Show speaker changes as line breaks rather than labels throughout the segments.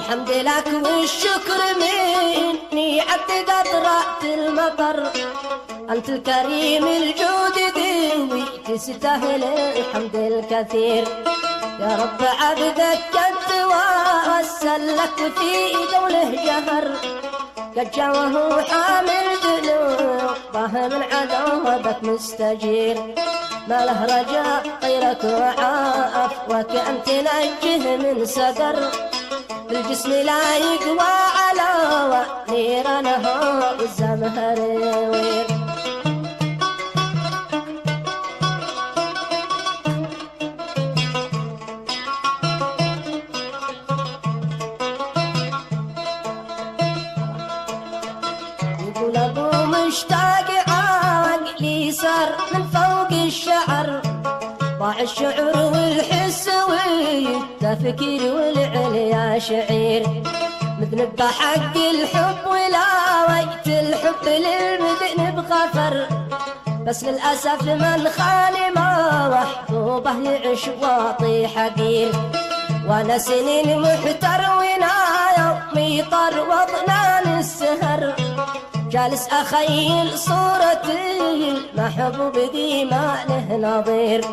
الحمد لك والشكر مني عد قطرات المطر، أنت الكريم الجود ذوي تستاهل الحمد الكثير. يا رب عبدك كنت وأوسل لك في قوله جهر، قد جا وهو حامل ذنوبه من عذابك مستجير. ما له رجاء غيرك وعافوك أن تنجه من سقر، الجسم لا يقوى على نيرانه والزمهرير. يقول ابو مشتاق عقلي صار من فوق الشعر، ضاع الشعر والحس والتفكير والعليا شعير. مذنب بحق الحب ولا وقت الحب للمذنب غفر، بس للأسف من خالي ما محبوبه يعيش واطي حقير. وانا سنين محتر ونا يومي طر وضنان السهر، جالس أخيل صورة المحبوب ذي ما له نظير.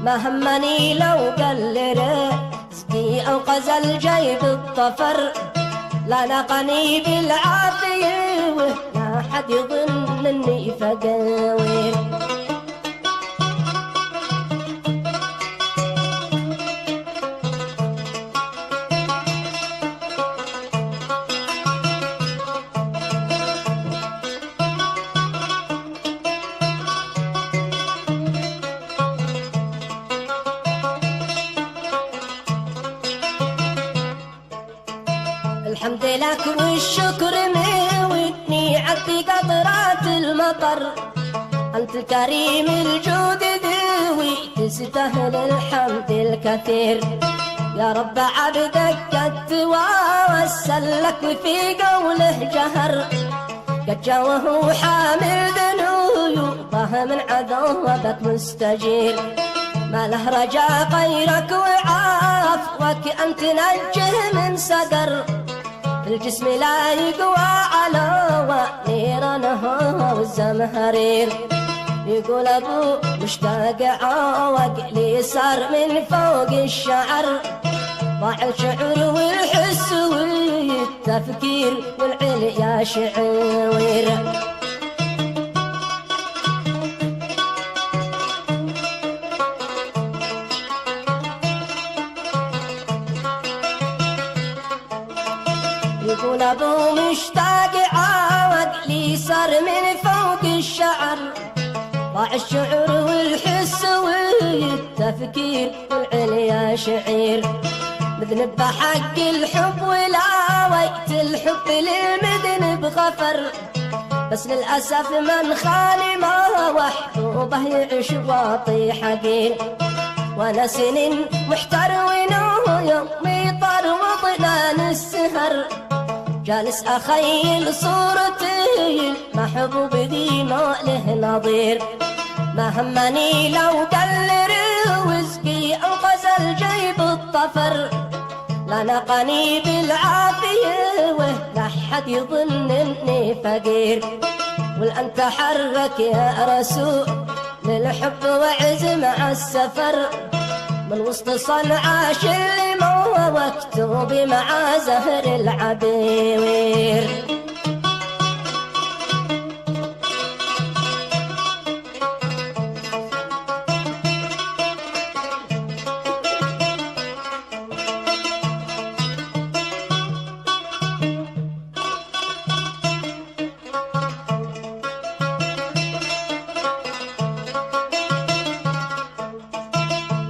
ما همني لو قل رزقي أو غزل جيب الطفر، لا نقني بالعافية ولا حد يظن اني فقير. الحمد لك والشكر مني عدي قطرات المطر، أنت الكريم الجود ذوي تستاهل الحمد الكثير. يا رب عبدك قد ووسل لك في قوله جهر، قد جا وهو حامل ذنوبه من عذابك مستجير. ما له رجاء غيرك وعافوك أن تنجه من سقر، الجسم لا يقوى على نيرانه والزمهرير. يقول ابو مشتاق عوقلي صار من فوق الشعر، ضاع الشعر والحس والتفكير والعليا شعير. يقول ابو مشتاق عوقلي صار من فوق الشعر، ضاع الشعر والحس والتفكير والعليا شعير. مذنب بحق الحب ولا وقت الحب للمذنب غفر، بس للأسف من خالي ما محبوبه يعيش واطي حقير. وانا سنين محتر ونوه يومي طر وضنان السهر، جالس أخيل صورتي المحبوب ذي ما له نظير. ما همني لو قل رزقي أو غزل جيب الطفر، لا نقني بالعافية ولا حد يظن اني فقير. والآن تحرك يا رسول للحب وعزم على السفر، من وسط صنعاء اللي ما مكتوب مع زهر العبير.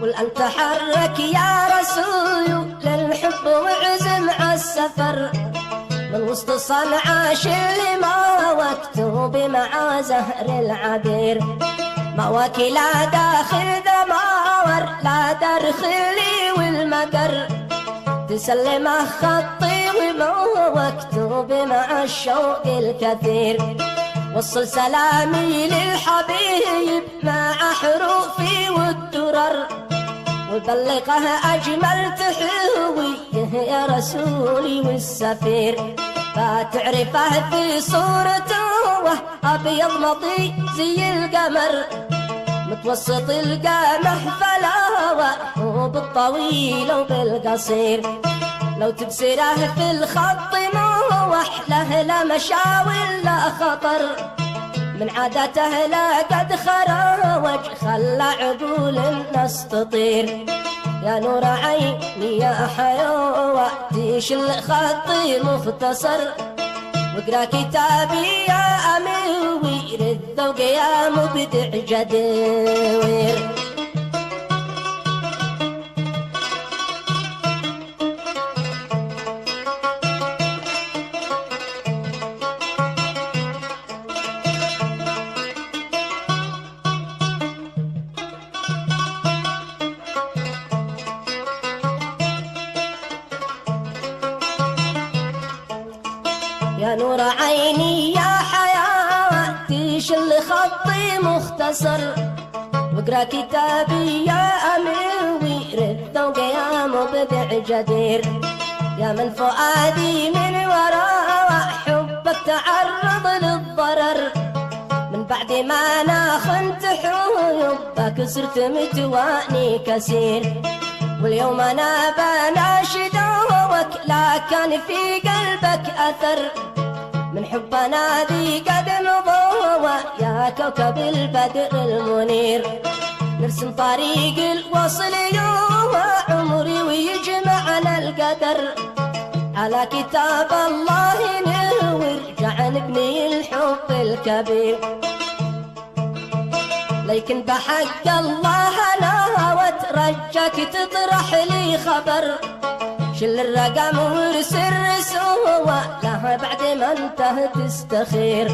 والآن تحرك يا رسول للحب وعزم على السفر، من وسط صنعاء اللي ما مكتوب مع زهر العبير. مواكي لا داخل ذماور لا درخلي والمقر، تسلمه خطي وما مكتوب مع الشوق الكثير. وصل سلامي للحبيب مع حروفي والدرر، وبلغه أجمل تحويه يا رسولي والسفير، فتعرفه في صورته أبيض مضي زي القمر، متوسط القمح فلاوة وبالطويل وبالقصير، لو تبصره في الخط موح له لا مشاوي لا خطر، من عادته لا قد خروج خلى عقول الناس تطير، يا نور عيني يا حيوة تيش الخطي مختصر، واقرا كتابي يا امير الذوق يا مبدع جدير. يا نور عيني يا حياتي شل خطي مختصر، واقرا كتابي يا امير الذوق يا مبدع جدير، يا من فؤادي من وراء حبك تعرض للضرر، من بعد ما انا خنت حبك صرت متواني كثير، واليوم انا بناشدك لا كان في قلبك اثر، من حبنا ذي قد مضوى يا كوكب البدر المنير، نرسم طريق الوصل يوم عمري ويجمعنا القدر، على كتاب الله نرجع نبني الحب الكبير، لكن بحق الله انا وترجاك تطرح لي خبر، شل الرقم وارسل رسوة له بعد ما انت تستخير،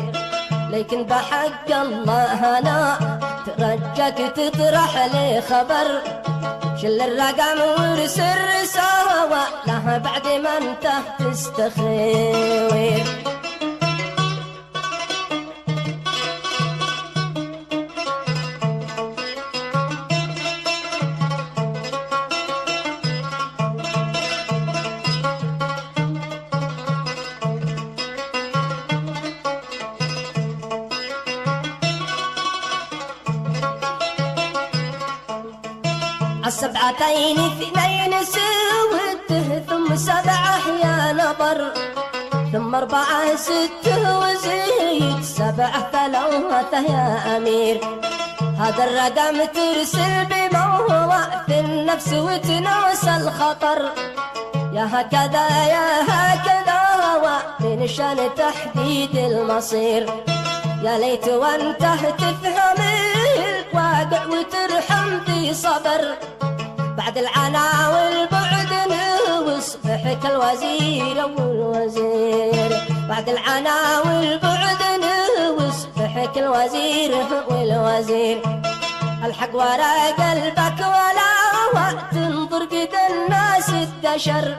لكن بحق الله انا ترجاك تطرح لي خبر، شل الرقم وارسل رسوة له بعد ما انت تستخير. السبعتين اثنين سوته ثم سبعة يا نظر، ثم أربعة ستة وزيد سبعة ثلاثة يا أمير، هذا الرقم ترسل بموضع في النفس وتنسى الخطر، يا هكذا يا هكذا ومن شان تحديد المصير، يا ليت وانت تفهم الواقع وترحم في صبر، بعد العنا والبعد نوصبح كالوزير والوزير، بعد العنا والبعد نوصبح كالوزير والوزير، الحق ورا قلبك ولا وقت تنظر قد الناس الدشر،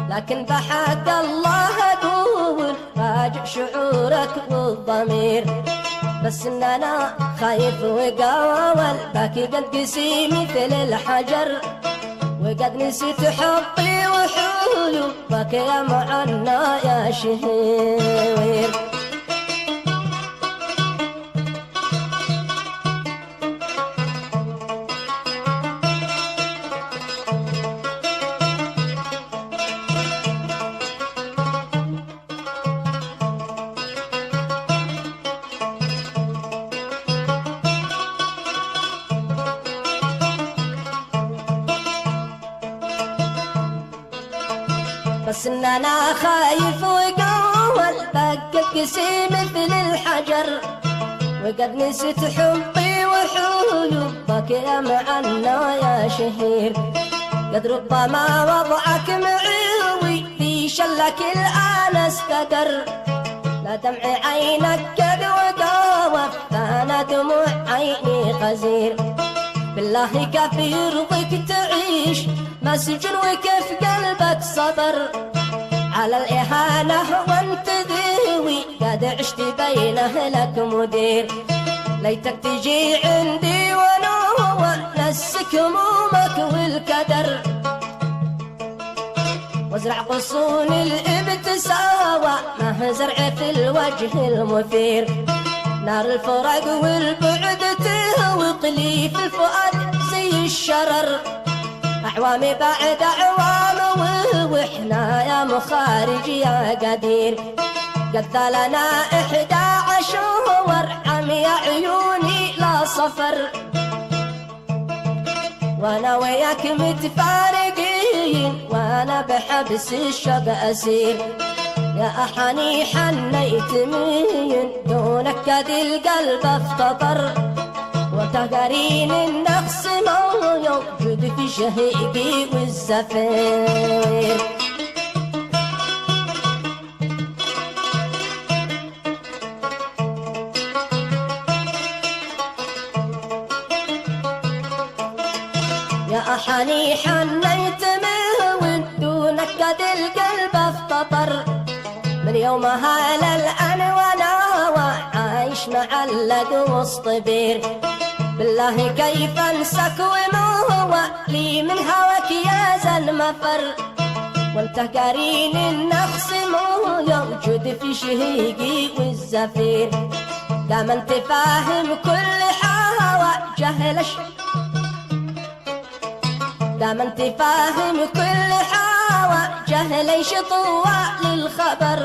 لكن بحق الله اقول راجع شعورك والضمير، بس ان انا خايف وقاول باكي قد قسي مثل الحجر، وقد نسيت حبي وحبك يا معنا يا شهير. بس ان انا خايف وقول بقى قسي مثل الحجر، وقد نسيت حبي وحبك يا معنا يا شهير، قد ربما وضعك معي في شلك الآن استقر، لا دمع عينك قد وقف أنا دموع عيني غزير، بالله كيف يرضيك تعيش مسجون وكيف قلبك صبر، على الإهانة وانت ذوي قد عشت بينه لك مدير، ليتك تجي عندي ونسك همومك والكدر، وازرع غصون الابتساوة ما زرع في الوجه المثير. نار الفراق والبعد تهوقلي في الفؤاد زي الشرر، أعوامي بعد أعوام وإحنا يا مخارج يا قدير. قد لنا 11 عمي عيوني لا صفر، وانا وياك متفارقين وانا بحبس الشوق اسير. يا احاني حنيت من دونك كاد القلب افتطر، وتقارين النقص موجود في شهيقي والزفير. يا أحاني حنيت من دونك قد القلب افتطر، من يومها للآن وانا عايش معلق وسط بير. بالله كيف انساك وما هو لي من هواك يا ذا المفر، وانت قارين النقص موجود في شهيقي والزفير. دام انت فاهم كل حوا جهل دام انت فاهم كل حوا جهل طوال الخبر.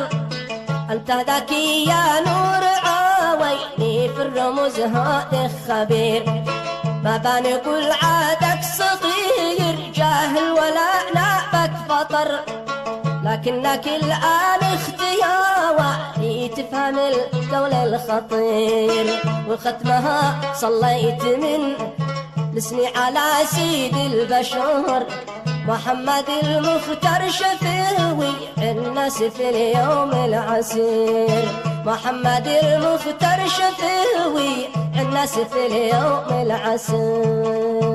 انت ذكي يا نور عويني في الرموز هذا خبير. ما بنقول عادك صغير جاهل ولا نابك فطر، لكنك الآن اختياري تفهم القول الخطير. وختمها صليت من لسني على سيد البشر محمد المختار شفيوي الناس في اليوم العسير. محمد المختار شفيوي الناس في اليوم العسير.